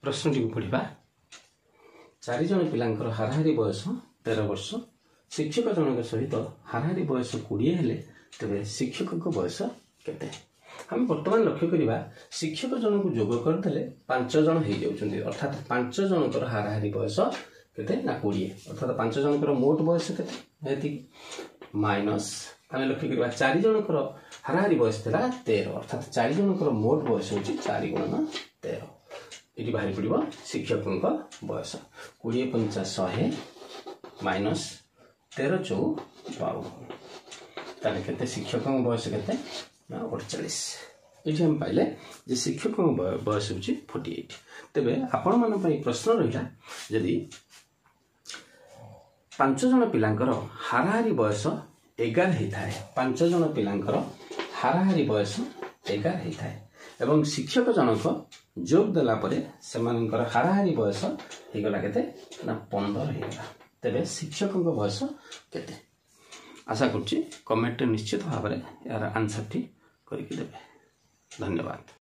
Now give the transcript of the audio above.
प्रश्नटी को पढ़ा। 4 जन पिलांकर हाराहारी बयस 13 वर्ष, शिक्षक जनक सहित हाराहारी बयस 20 हेले तेरे शिक्षक बयस केते? हम वर्तमान लक्ष्य करवा शिक्षक जन को जोग करदे 5 जन हो जाउछन्ती, अर्थात 5 जनकर हाराहारी बयस केते ना 20, अर्थात 5 जनकर मोट बयस केते हेति माइनस आम लक्ष्य करवा 4 जनकर हाराहारी बयस थिला 13, अर्थात 4 जनकर मोट बयस होची 4 गुणन 13। ये बाहरी पड़ो शिक्षकों बयस 20 × 100 माइनस 13 × 4 ताले केते शिक्षकों बयस केते 48। ये हम पाइले जे शिक्षकों बयस होची 48। तेबे आपण मन पई प्रश्न रहिला जदि 5 जन पिलांकर हाराहारी बयस 11 हेताए, 5 जन पिलांकर हाराहारी बयस 11 हेताए एवं शिक्षक जनक जोग देला परे सेमानकर हाराहारी बयस हेगला केते ना 15 हेगला। तेबे शिक्षकों बयस केते? आशा करछि कमेंट निश्चित भाव में यार आंसर टी करके देबे। धन्यवाद।